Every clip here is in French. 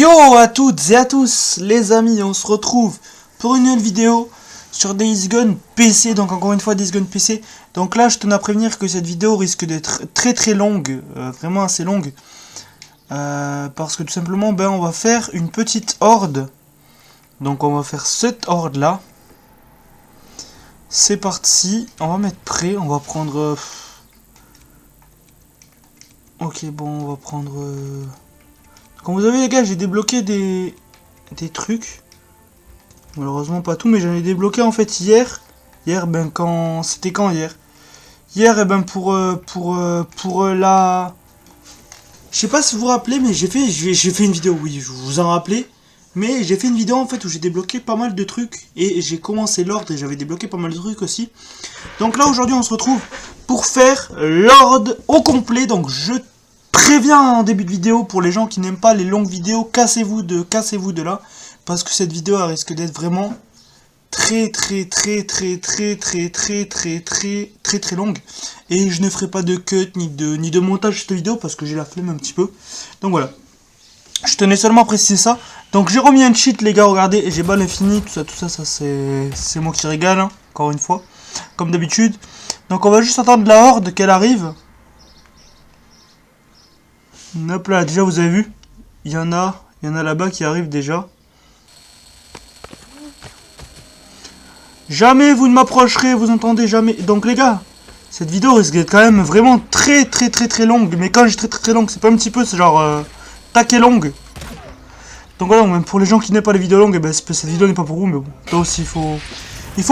Yo à toutes et à tous les amis, on se retrouve pour une nouvelle vidéo sur Days Gone PC, donc encore une fois Days Gone PC. Donc là je tenais à prévenir que cette vidéo risque d'être très longue, vraiment assez longue. Parce que tout simplement on va faire une petite horde. Donc on va faire cette horde là. C'est parti, on va mettre prêt, on va prendre... Ok bon on va prendre... Comme vous avez les gars, j'ai débloqué des trucs. Malheureusement pas tout, mais j'en ai débloqué en fait hier. Hier, quand... C'était quand hier? Hier, pour la... Je sais pas si vous vous rappelez, mais j'ai fait une vidéo, oui, je vous en rappelez. Mais j'ai fait une vidéo en fait où j'ai débloqué pas mal de trucs. Et j'ai commencé l'ordre et j'avais débloqué pas mal de trucs aussi. Donc là, aujourd'hui, on se retrouve pour faire l'ordre au complet. Donc je préviens en début de vidéo pour les gens qui n'aiment pas les longues vidéos, cassez-vous de là, parce que cette vidéo elle risque d'être vraiment très longue, et je ne ferai pas de cut ni de montage de cette vidéo parce que j'ai la flemme un petit peu. Donc voilà, je tenais seulement à préciser ça. Donc j'ai remis un cheat les gars, regardez, et j'ai balle infini, tout ça c'est moi qui régale, hein, encore une fois, comme d'habitude. Donc on va juste attendre la horde qu'elle arrive. Hop là, déjà vous avez vu, il y en a là-bas qui arrivent déjà. Jamais vous ne m'approcherez, vous entendez, jamais. Donc les gars, cette vidéo risque d'être quand même vraiment très longue. Mais quand je dis très longue, c'est pas un petit peu, c'est genre taquet longue. Donc voilà, même pour les gens qui n'aiment pas les vidéos longues, cette vidéo n'est pas pour vous, mais bon. Là aussi il faut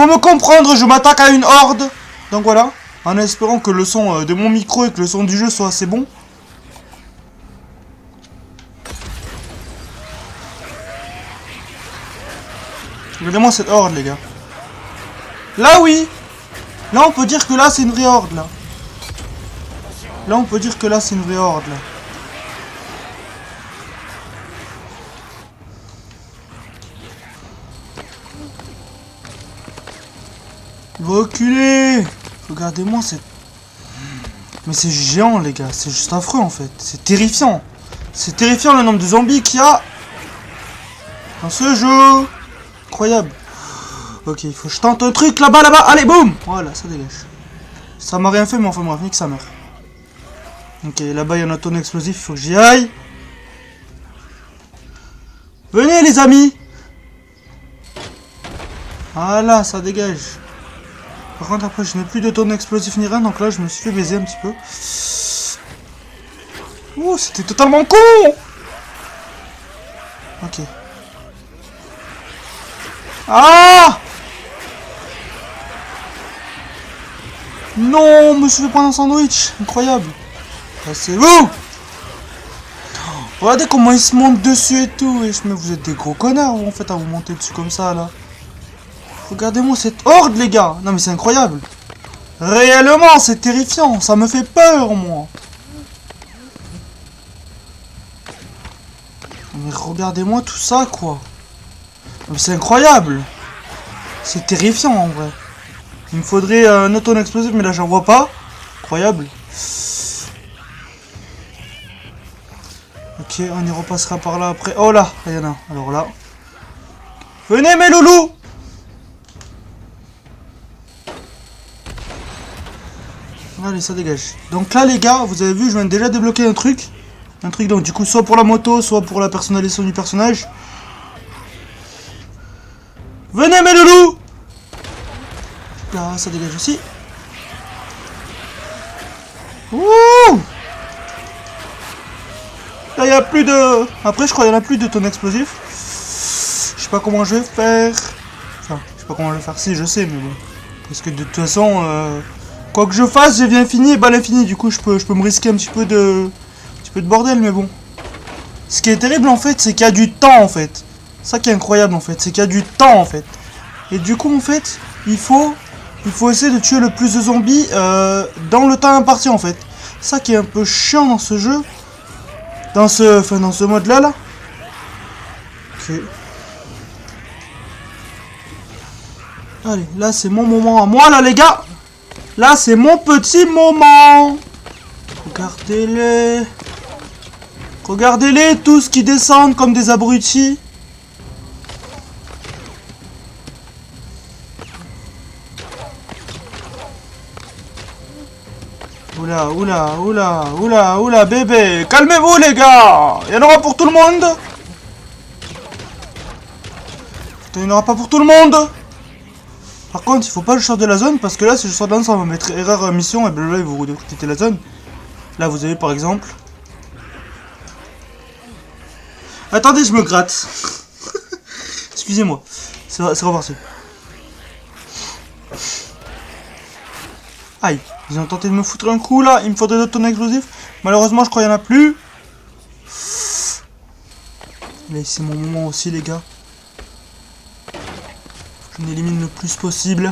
me comprendre, je m'attaque à une horde. Donc voilà, en espérant que le son de mon micro et que le son du jeu soit assez bon. Regardez-moi cette horde les gars. Là oui. Là on peut dire que là c'est une vraie horde là. Là on peut dire que là c'est une vraie horde là. Reculez. Regardez-moi cette... Mais c'est géant les gars, c'est juste affreux en fait. C'est terrifiant. C'est terrifiant le nombre de zombies qu'il y a dans ce jeu. Incroyable. Ok, il faut que je tente un truc là-bas. Allez, boum. Voilà, ça dégage. Ça m'a rien fait, mais enfin bref, nique sa mère. Ok, là-bas il y en a un tonneau explosif, il faut que j'y aille. Venez les amis. Voilà, ça dégage. Par contre après je n'ai plus de tonneau explosif ni rien, donc là je me suis fait baiser un petit peu. Ouh, c'était totalement con. Ok. Ah! Non, me suis fait prendre un sandwich. Incroyable. Passez-vous. Regardez comment ils se montent dessus et tout. Mais vous êtes des gros connards, vous, en fait, à vous monter dessus comme ça, là. Regardez-moi cette horde, les gars. Non, mais c'est incroyable. Réellement, c'est terrifiant. Ça me fait peur, moi. Mais regardez-moi tout ça, quoi. Mais c'est incroyable. C'est terrifiant, en vrai. Il me faudrait un auto explosif, mais là, j'en vois pas. Incroyable. Ok, on y repassera par là après. Oh là, il y en a. Alors là. Venez mes loulous. Allez, ça dégage. Donc là les gars, vous avez vu, je viens de déjà débloquer un truc. Un truc donc du coup soit pour la moto, soit pour la personnalisation du personnage. Venez mes loulous. Là, ça dégage aussi. Ouh. Là, il n'y a plus de... Après, je crois qu'il n'y en a plus de tonnes explosifs. Je sais pas comment je vais faire. Enfin, je sais pas comment je vais faire. Si, je sais, mais bon. Parce que de toute façon, quoi que je fasse, j'ai bien fini et balle infinie. Du coup, je peux me risquer un petit peu de bordel, mais bon. Ce qui est terrible, en fait, c'est qu'il y a du temps, en fait. Ça qui est incroyable, en fait. C'est qu'il y a du temps, en fait. Et du coup, en fait, il faut essayer de tuer le plus de zombies dans le temps imparti, en fait. Ça qui est un peu chiant dans ce jeu. Dans ce mode-là, là. Ok. Allez, là, c'est mon moment à moi, là, les gars. Là, c'est mon petit moment. Regardez-les. Regardez-les tous qui descendent comme des abrutis. Oula, oula, oula, oula, oula, bébé. Calmez-vous les gars. Il y en aura pour tout le monde. Il n'y en aura pas pour tout le monde. Par contre, il faut pas que je sorte de la zone parce que là, si je sors de la zone, ça va mettre erreur mission et blablabla, et vous devez quitter la zone. Là, vous avez par exemple. Attendez, je me gratte. Excusez-moi. C'est reparti. Aïe, ils ont tenté de me foutre un coup là. Il me faudrait d'autres tonnes explosifs. Malheureusement, je crois qu'il n'y en a plus. Là, c'est mon moment aussi, les gars. Je m'élimine le plus possible.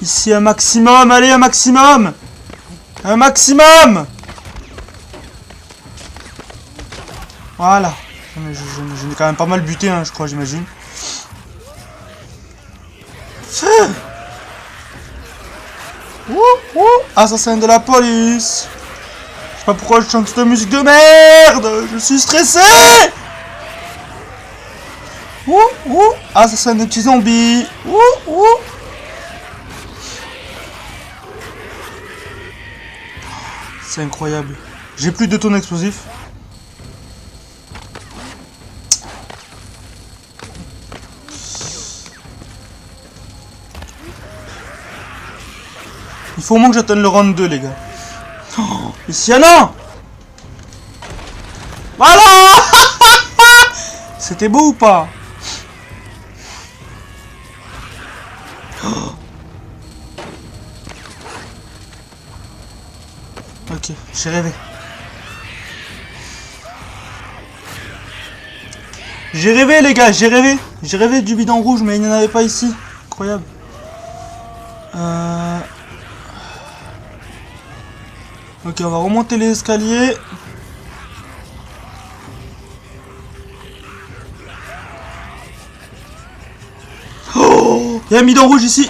Ici, un maximum. Allez, un maximum. Un maximum. Voilà. Je n'ai quand même pas mal buté, hein, je crois, j'imagine. Assassin de la police. Je sais pas pourquoi je chante cette musique de merde. Je suis stressé. Assassin de petits zombies. C'est incroyable. J'ai plus de tonnes explosifs. Il faut au moins que j'atteigne le round 2, les gars. Oh, ici, y'en a. Voilà. C'était beau ou pas? Oh. Ok, j'ai rêvé. J'ai rêvé, les gars, j'ai rêvé. J'ai rêvé du bidon rouge, mais il n'y en avait pas ici. Incroyable. Ok, on va remonter les escaliers. Oh, il y a un bidon rouge ici.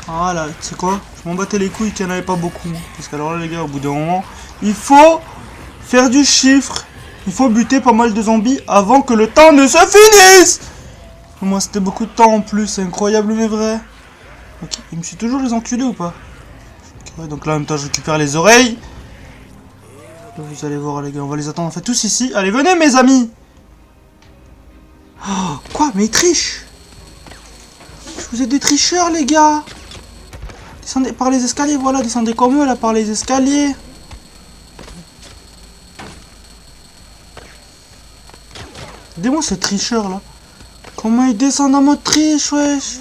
Voilà, tu sais quoi? Je m'en battais les couilles qu'il n'y en avait pas beaucoup. Parce que alors là, les gars, au bout d'un moment, il faut faire du chiffre. Il faut buter pas mal de zombies avant que le temps ne se finisse. Moi, c'était beaucoup de temps en plus. C'est incroyable, mais vrai. Ok, il me suit toujours les enculés ou pas? Ouais, donc là en même temps je récupère les oreilles. Là, vous allez voir les gars, on va les attendre en fait tous ici. Allez venez mes amis. Oh, quoi? Mais ils trichent. Vous êtes des tricheurs les gars. Descendez par les escaliers, voilà, descendez comme eux là par les escaliers. Regardez-moi ce tricheur là. Comment il descend en mode triche, wesh.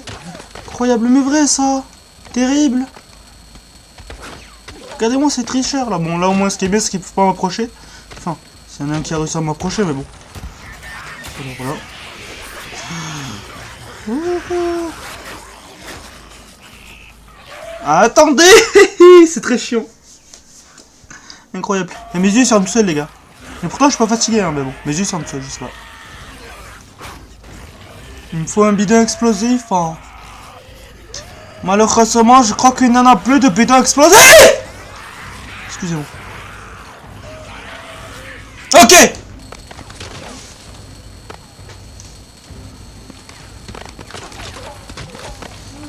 Incroyable mais vrai ça. Terrible. Regardez-moi ces tricheurs là. Bon là au moins ce qui est bien c'est qu'ils peuvent pas m'approcher. Enfin, s'il y en a un qui a réussi à m'approcher mais bon. Voilà. Attendez. C'est très chiant. Incroyable. Et mes yeux sont tout seuls les gars. Mais pourtant je suis pas fatigué hein, mais bon. Mes yeux sont tout seuls juste là. Il me faut un bidon explosif hein. Malheureusement je crois qu'il n'en a plus de bidon explosif. Excusez-moi. Ok.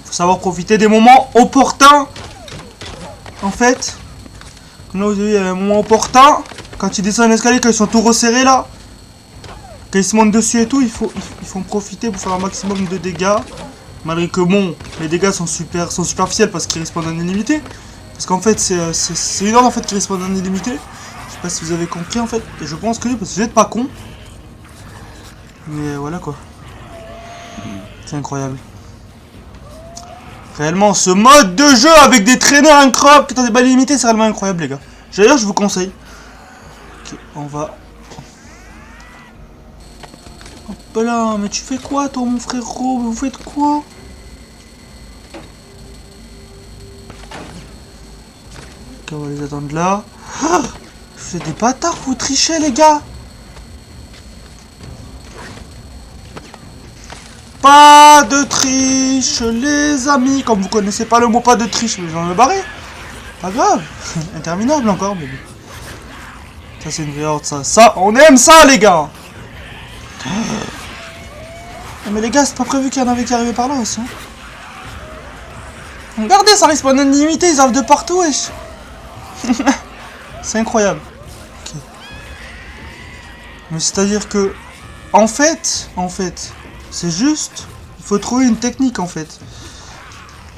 Faut savoir profiter des moments opportuns. En fait. Là vous avez il y a un moment opportun. Quand ils descendent l'escalier, quand ils sont tout resserrés là. Quand ils se montent dessus et tout, il faut en profiter pour faire un maximum de dégâts. Malgré que bon, les dégâts sont superficiels parce qu'ils respawnent en illimité. Parce qu'en fait, c'est une ordre en fait qui respawn en illimité. Je sais pas si vous avez compris en fait. Et je pense que oui, parce que vous êtes pas con. Mais voilà quoi. C'est incroyable. Réellement, ce mode de jeu avec des traîneurs incroyables qui ont des balles illimitées, c'est réellement incroyable les gars. D'ailleurs, je vous conseille. Ok, on va... Hop là, mais tu fais quoi toi mon frérot? Vous faites quoi? Ok, on va les attendre là. Ah, vous êtes des bâtards, vous trichez les gars. Pas de triche les amis. Comme vous connaissez pas le mot pas de triche, mais j'en ai barré. Pas grave. Interminable encore, bébé. Ça, c'est une vraie horde, ça. Ça, on aime ça, les gars. Mais les gars, c'est pas prévu qu'il y en avait qui arrivaient par là aussi. Hein. Regardez, ça respawn illimité, ils arrivent de partout, wesh. C'est incroyable. Okay. Mais c'est-à-dire que... En fait, c'est juste... Il faut trouver une technique, en fait.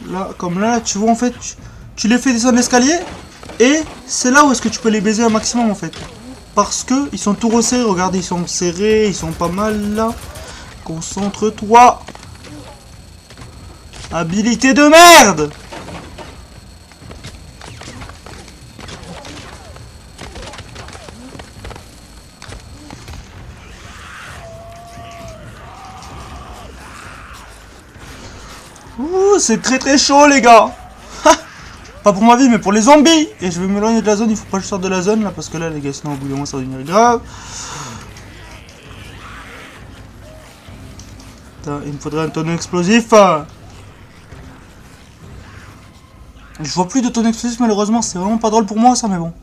Là, comme là, tu vois, en fait, tu les fais descendre l'escalier. Et c'est là où est-ce que tu peux les baiser un maximum, en fait. Parce que ils sont tout resserrés, regardez, ils sont serrés, ils sont pas mal, là. Concentre-toi. Habilité de merde. Ouh, c'est très très chaud, les gars. Pas pour ma vie, mais pour les zombies. Et je vais m'éloigner de la zone, il faut pas que je sorte de la zone, là, parce que là, les gars, sinon, au bout d'un moment, ça va devenir grave. Putain, il me faudrait un tonneau explosif. Je vois plus de tonneau explosif, malheureusement, c'est vraiment pas drôle pour moi, ça, mais bon.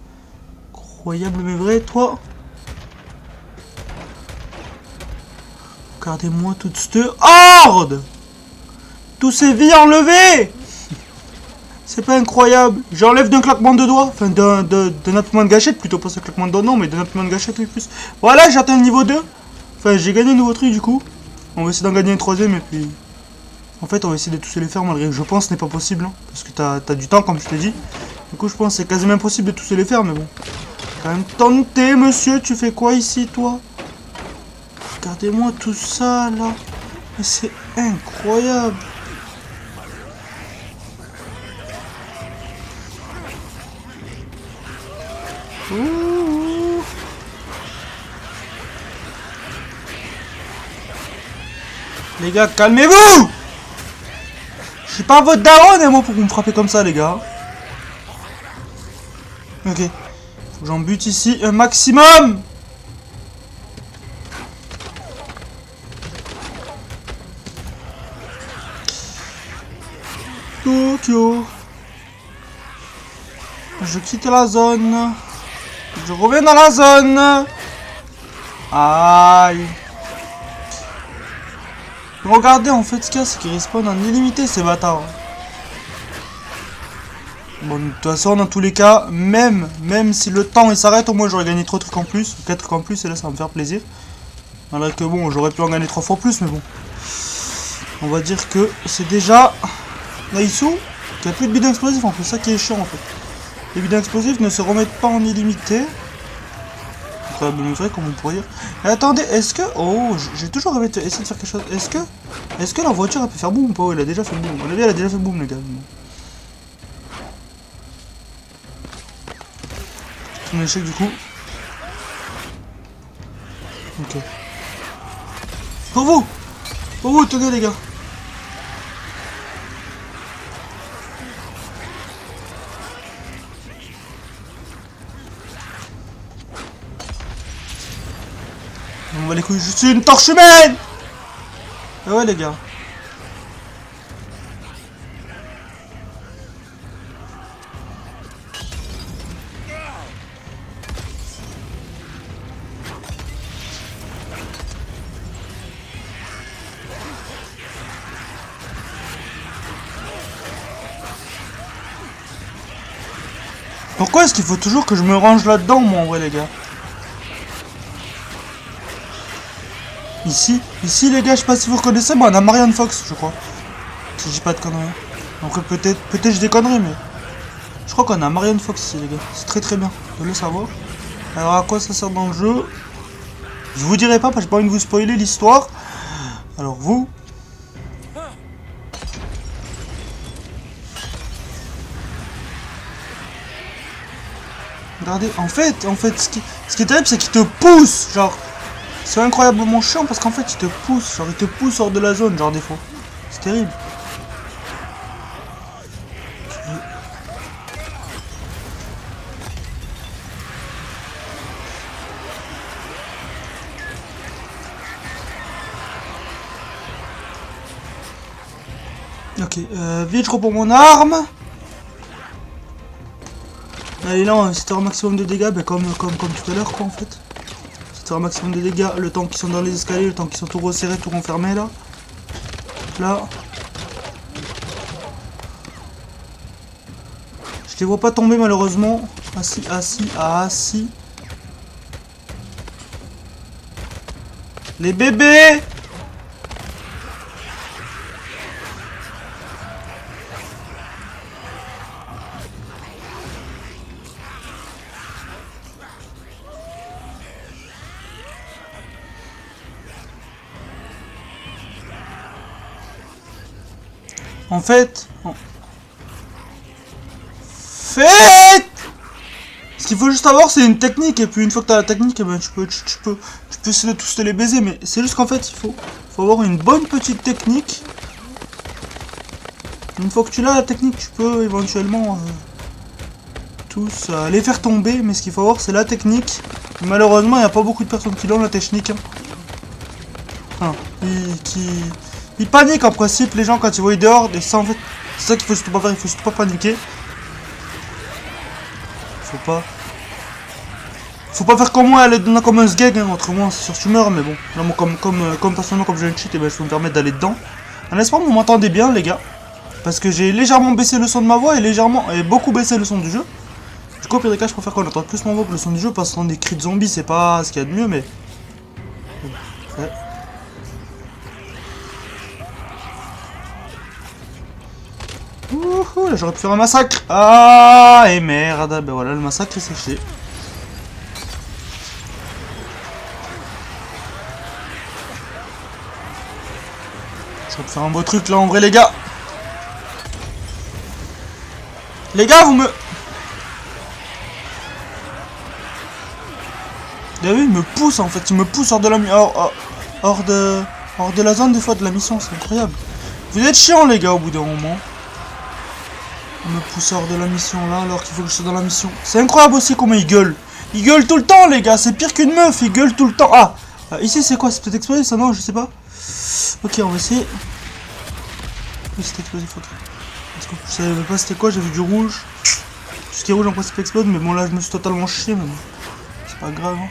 Incroyable, mais vrai, toi. Regardez-moi toute cette horde. Tous ces vies enlevées. C'est pas incroyable. J'enlève d'un claquement de doigts. Enfin, d'un appuyement de gâchette, plutôt pas ce claquement de doigts, non, mais d'un appuyement de gâchette, oui, plus. Voilà, j'ai atteint le niveau 2. Enfin, j'ai gagné un nouveau truc, du coup. On va essayer d'en gagner un troisième, et puis... En fait, on va essayer de tous les faire, malgré que je pense ce n'est pas possible. Hein, parce que t'as du temps, comme je t'ai dit. Du coup, je pense que c'est quasiment impossible de tous les faire, mais bon. Quand même tenté, monsieur. Tu fais quoi ici, toi? Regardez-moi tout ça, là. Mais c'est incroyable. Ouh. Les gars, calmez-vous. Je suis pas votre daronne, et moi, pour que vous me frappez comme ça, les gars. Ok. Faut que j'en bute ici un maximum. Tokyo. Je quitte la zone. Je reviens dans la zone. Aïe. Regardez, en fait, ce qu'il y a, c'est qu'ils respawnent en illimité, ces bâtards. Bon, de toute façon, dans tous les cas, même si le temps il s'arrête, au moins j'aurais gagné 3 trucs en plus, 4 trucs en plus, et là ça va me faire plaisir. Malgré que bon, j'aurais pu en gagner 3 fois plus, mais bon. On va dire que c'est déjà Naïsou qui a plus de bidons explosifs, en fait, ça qui est chiant en fait. Les bidons explosifs ne se remettent pas en illimité. Incroyable, mais vrai, comme on pourrait dire. Et attendez, est-ce que... Oh, j'ai toujours essayé de faire quelque chose. Est-ce que la voiture a pu faire boum ou pas? Elle a déjà fait boum. On a vu, elle a déjà fait boum, les gars. C'est un échec du coup. Ok. Pour vous, tenez les gars. On va les couilles, je suis une torche humaine. Ah ouais les gars. Pourquoi est-ce qu'il faut toujours que je me range là-dedans, moi, en vrai, les gars? Ici, les gars, je sais pas si vous reconnaissez, moi, on a Marianne Fox, je crois. Si je dis pas de conneries. Après, peut-être je déconnerai, mais... Je crois qu'on a Marianne Fox ici, les gars. C'est très très bien de le savoir. Alors, à quoi ça sert dans le jeu? Je vous dirai pas, parce que j'ai pas envie de vous spoiler l'histoire. Alors, vous... Regardez, en fait, ce qui est terrible, c'est qu'il te pousse, genre... C'est incroyablement chiant, parce qu'en fait, il te pousse, genre, il te pousse hors de la zone, genre, des fois. C'est terrible. Ok, vite, je reprends mon arme. Allez là, si t'as un maximum de dégâts, ben comme tout à l'heure quoi en fait. Si t'as un maximum de dégâts, le temps qu'ils sont dans les escaliers, le temps qu'ils sont tout resserrés, tout renfermés là. Là. Je les vois pas tomber malheureusement. Assis. Les bébés! En fait... Ce qu'il faut juste avoir, c'est une technique, et puis une fois que t'as la technique, eh ben, tu peux essayer de tous te les baiser, mais c'est juste qu'en fait, il faut avoir une bonne petite technique. Une fois que tu l'as, la technique, tu peux éventuellement tous les faire tomber, mais ce qu'il faut avoir, c'est la technique. Et malheureusement, il n'y a pas beaucoup de personnes qui l'ont, la technique. Hein. Enfin, ils paniquent en principe, les gens, quand ils voient dehors, et ça, en fait, c'est ça qu'il faut surtout pas faire, il faut surtout pas paniquer. Faut pas faire comme moi, aller donner comme un sgeg, hein, autrement c'est sûr tu meurs, mais bon. Là, moi, comme personnellement, comme j'ai une cheat, et ben, je peux me permettre d'aller dedans. En espérant que vous m'entendez bien, les gars. Parce que j'ai légèrement baissé le son de ma voix et beaucoup baissé le son du jeu. Du coup, au pire des cas, je préfère qu'on entende plus ma voix que le son du jeu, parce que des cris de zombies, c'est pas ce qu'il y a de mieux, mais... Ouais. Ouhou, là j'aurais pu faire un massacre. Ah, et merde, ben voilà, le massacre est séché. Je vais faire un beau truc là en vrai les gars. Les gars vous me... Vous avez vu, il me pousse en fait, il me pousse hors de la hors de la zone des fois de la mission, c'est incroyable. Vous êtes chiants les gars au bout d'un moment. Il me pousse hors de la mission là alors qu'il faut que je sois dans la mission. C'est incroyable aussi comment il gueule. Il gueule tout le temps les gars, c'est pire qu'une meuf, il gueule tout le temps. Ah, ici c'est quoi? C'est peut-être explosif ça? Non, je sais pas. Ok, on va essayer. Oui, c'était explosif, ok. Je savais pas c'était quoi, j'ai vu du rouge. Tout ce qui est rouge en principe explose, mais bon là je me suis totalement chié, mais bon. C'est pas grave. Hein.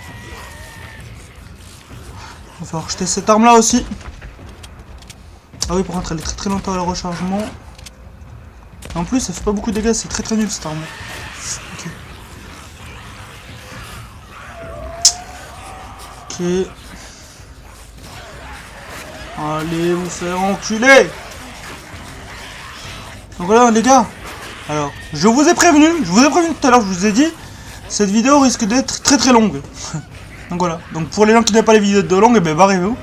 Il va falloir jeter cette arme là aussi. Ah oui, par contre elle est très lente à le rechargement. Et en plus, ça fait pas beaucoup de dégâts, c'est très nul cette arme. Ok. Ok. Allez vous faire enculer. Donc voilà les gars. Alors, je vous ai prévenu tout à l'heure, je vous ai dit, cette vidéo risque d'être très longue. Donc voilà. Donc pour les gens qui n'aiment pas les vidéos de longues, eh ben barrez-vous.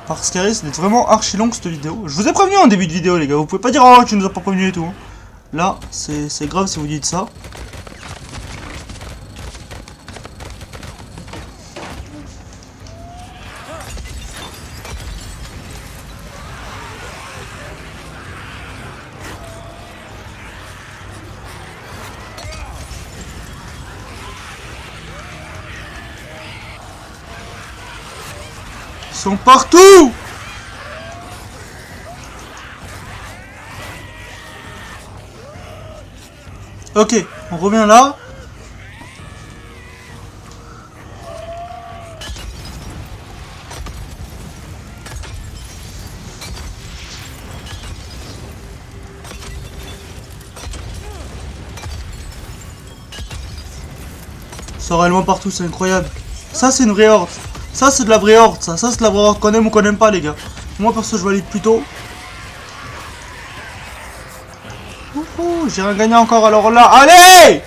Parce qu'elle risque d'être vraiment archi longue cette vidéo. Je vous ai prévenu en début de vidéo les gars, vous pouvez pas dire oh tu nous as pas prévenu et tout. Hein. Là, c'est grave si vous dites ça. Ils sont partout! Ok, on revient là. Ça réellement partout, c'est incroyable. Ça c'est une vraie horde. Ça c'est de la vraie horde, ça c'est de la vraie horde qu'on aime ou qu'on aime pas les gars. Moi perso je valide plutôt. J'ai rien gagné encore alors là. Allez!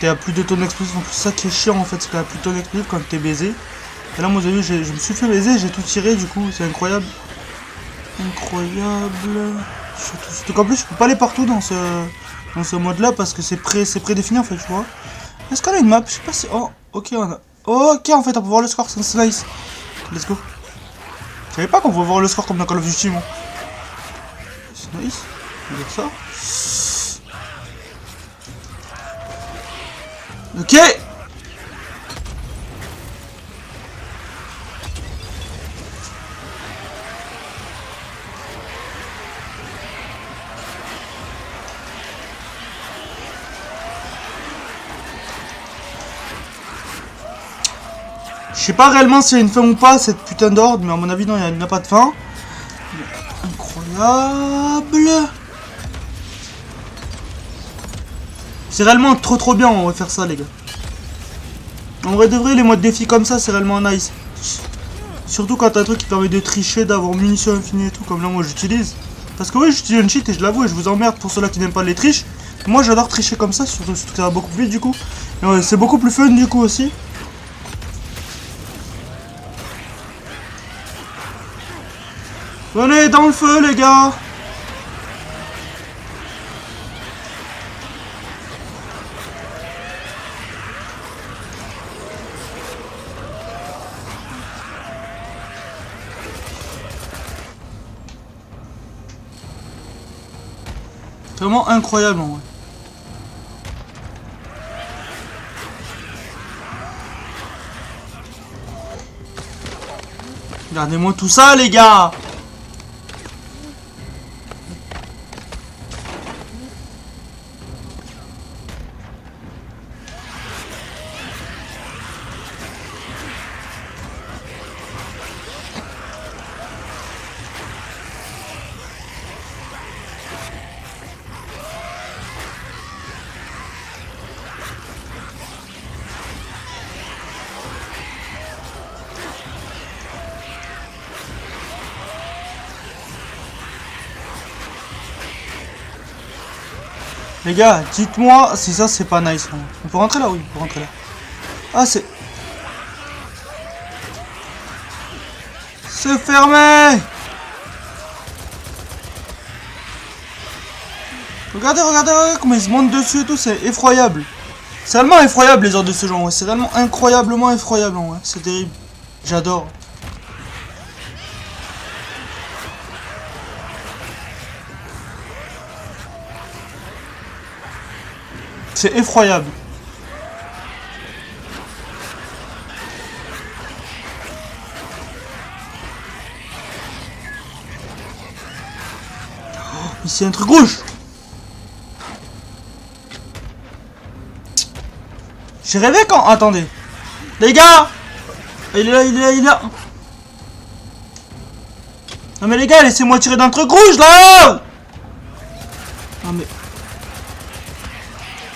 T'es à plus de tonnes d'explosifs, en plus ça qui est chiant en fait, c'est qu'à plus de tonnes d'explosifs quand t'es baisé. Et là moi vous avez vu, je me suis fait baiser, j'ai tout tiré du coup, c'est incroyable. Incroyable. Surtout qu'en plus je peux pas aller partout dans ce mode là parce que c'est prédéfini en fait, tu vois. Est-ce qu'on a une map? Je sais pas si... Oh, ok, on a... Ok, en fait, on peut voir le score, c'est nice. Let's go. Je savais pas qu'on pouvait voir le score comme dans Call of Duty, moi. C'est nice. On va dire ça. Ok. Je sais pas réellement s'il y a une fin ou pas, cette putain d'ordre, mais à mon avis, non, il n'y a pas de fin. Incroyable. C'est réellement trop bien, on va faire ça, les gars. En vrai de vrai, les modes défi comme ça, c'est réellement nice. Surtout quand t'as un truc qui permet de tricher, d'avoir munitions infinies et tout, comme là, moi, j'utilise. Parce que oui, j'utilise un cheat et je l'avoue, et je vous emmerde pour ceux-là qui n'aiment pas les triches. Moi, j'adore tricher comme ça, surtout que ça va beaucoup plus vite, du coup. Et ouais, c'est beaucoup plus fun, du coup, aussi. Venez dans le feu, les gars. C'est vraiment incroyable, en vrai. Regardez-moi tout ça, les gars. Les gars, dites-moi si ça c'est pas nice. Hein. On peut rentrer là? Oui, on peut rentrer là. Ah, c'est... C'est fermé. Regardez comment ils se montent dessus et tout, c'est effroyable. C'est réellement effroyable les ordres de ce genre, ouais. C'est réellement incroyablement effroyable, ouais. C'est terrible. J'adore. C'est effroyable. Oh, ici un truc rouge. J'ai rêvé quand... Attendez. Les gars. Il est là. Non mais les gars, laissez-moi tirer d'un truc rouge là. Non mais...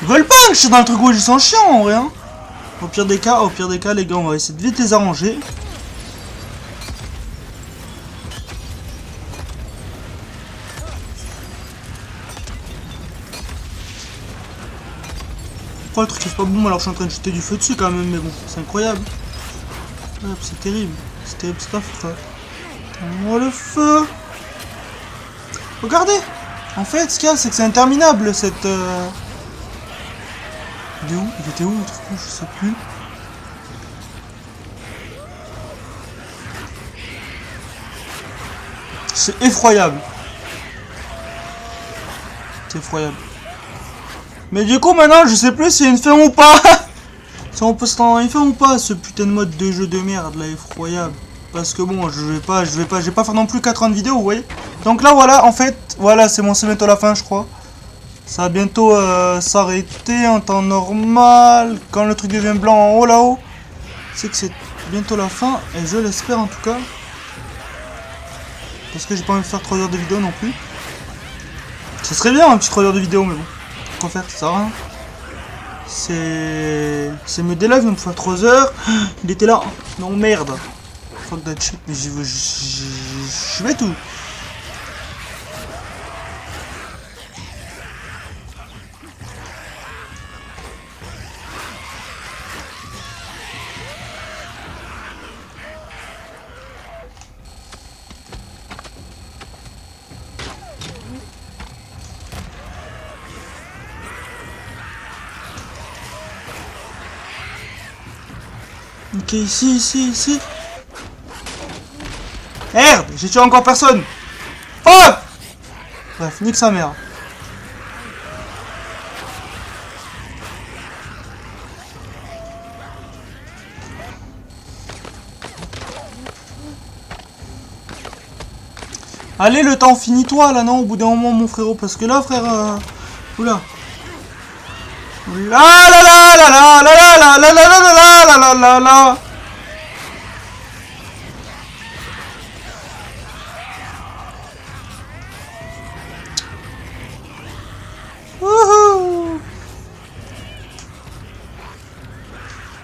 Ils veulent pas que je tire dans le truc rouge, ils sont chiants en vrai. Hein. Au pire des cas, les gars, on va essayer de vite les arranger. Pourquoi le truc c'est pas bon alors je suis en train de jeter du feu dessus quand même, mais bon, c'est incroyable. C'est terrible cette affaire. Oh le feu. Regardez. En fait, ce qu'il y a, c'est que c'est interminable cette... Il est où? Il était où le truc? Je sais plus. C'est effroyable. C'est effroyable. Mais du coup, maintenant, je sais plus s'il y a une fin ou pas. Si on peut se rendre une fin ou pas, ce putain de mode de jeu de merde, là, effroyable. Parce que bon, je vais pas faire non plus 4 ans de vidéo, vous voyez. Donc là, voilà, en fait, voilà, c'est bientôt la fin, je crois. Ça va bientôt s'arrêter en temps normal. Quand le truc devient blanc en haut, là-haut, c'est que c'est bientôt la fin. Et je l'espère, en tout cas. Parce que j'ai pas envie de faire 3 heures de vidéo non plus. Ça serait bien, un petit 3 heures de vidéo, mais bon. Quoi faire, ça sert à rien. C'est me délève de me faire 3 heures. Il était là. Non, merde. Fuck that shit. Mais je vais tout. Ok, ici. Merde, j'ai tué encore personne. Fuck. Bref, nique sa mère. Allez, le temps, finis-toi là, non, au bout d'un moment, mon frérot, parce que là, frère, oula. La la la la la la la la la la la la la la la la.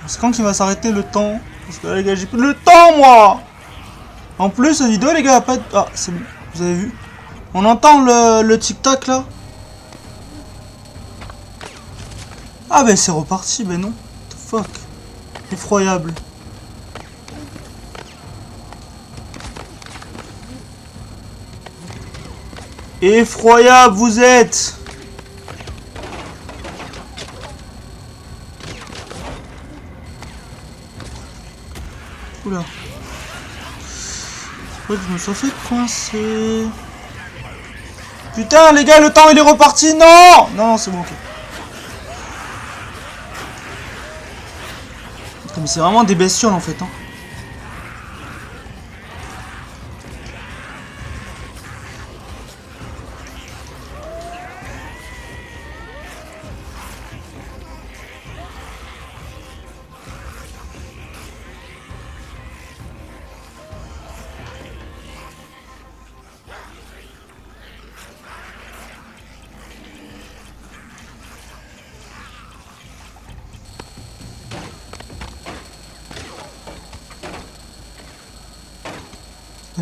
C'est quand qu'il va s'arrêter le temps? Parce que là, les gars, j'ai plus le temps, moi. En plus, cette vidéo, les gars, a pas de... Ah, c'est bon. Vous avez vu? On entend le tic-tac, là? Ah, ben, c'est reparti. Ben non. What the fuck? Effroyable. Effroyable, vous êtes. Oula. Je me suis fait coincer. Putain, les gars, le temps il est reparti. Non, non, c'est bon. Ok. Mais c'est vraiment des bestioles en fait. Hein.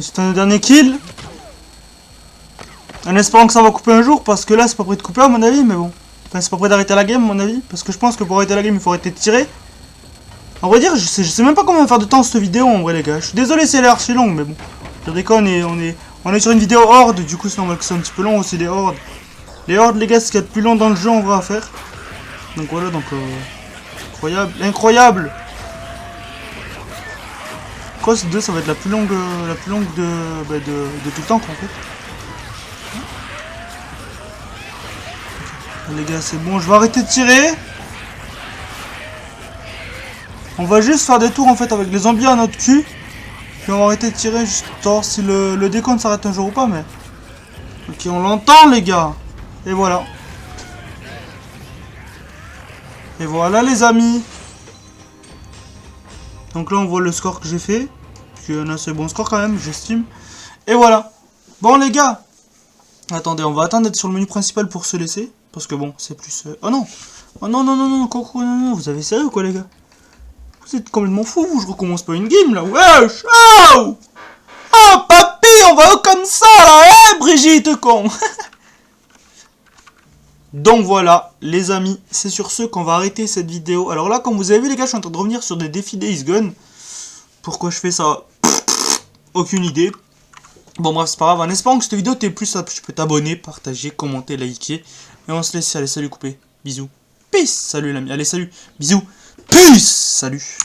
C'est un dernier kill. En espérant que ça va couper un jour, parce que là c'est pas prêt de couper à mon avis, mais bon. Enfin, c'est pas prêt d'arrêter la game à mon avis, parce que je pense que pour arrêter la game il faut arrêter de tirer. En vrai dire, je sais même pas comment faire de temps cette vidéo en vrai les gars. Je suis désolé si elle est archi longue, mais bon. Je déconne, on est sur une vidéo horde, du coup c'est normal que c'est un petit peu long aussi les hordes. Les hordes les gars, c'est ce qu'il y a de plus long dans le jeu on va à faire. Donc voilà, donc incroyable, incroyable. Cross 2 ça va être la plus longue de tout le temps quoi, en fait. Les gars c'est bon, je vais arrêter de tirer. On va juste faire des tours en fait avec les zombies à notre cul. Puis on va arrêter de tirer juste voir si le décompte s'arrête un jour ou pas mais. Ok on l'entend les gars. Et voilà. Et voilà les amis. Donc là on voit le score que j'ai fait. Puis on a assez bon score quand même, j'estime. Et voilà. Bon les gars. Attendez, on va attendre d'être sur le menu principal pour se laisser. Parce que bon, c'est plus... Oh non. Oh non, non, non, non, coucou, non, non, vous avez sérieux quoi les gars? Vous êtes complètement fous, vous, je recommence pas une game là. Wesh. Oh. Oh papy, on va comme ça là, hein Brigitte con. Donc voilà, les amis, c'est sur ce qu'on va arrêter cette vidéo. Alors là, comme vous avez vu les gars, je suis en train de revenir sur des défis Days Gone. Pourquoi je fais ça? Aucune idée. Bon bref, c'est pas grave. En espérant que cette vidéo t'ait plu, ça, tu peux t'abonner, partager, commenter, liker. Et on se laisse. Allez, salut coupé. Bisous. Peace. Salut l'ami. Allez, salut. Bisous. Peace. Salut.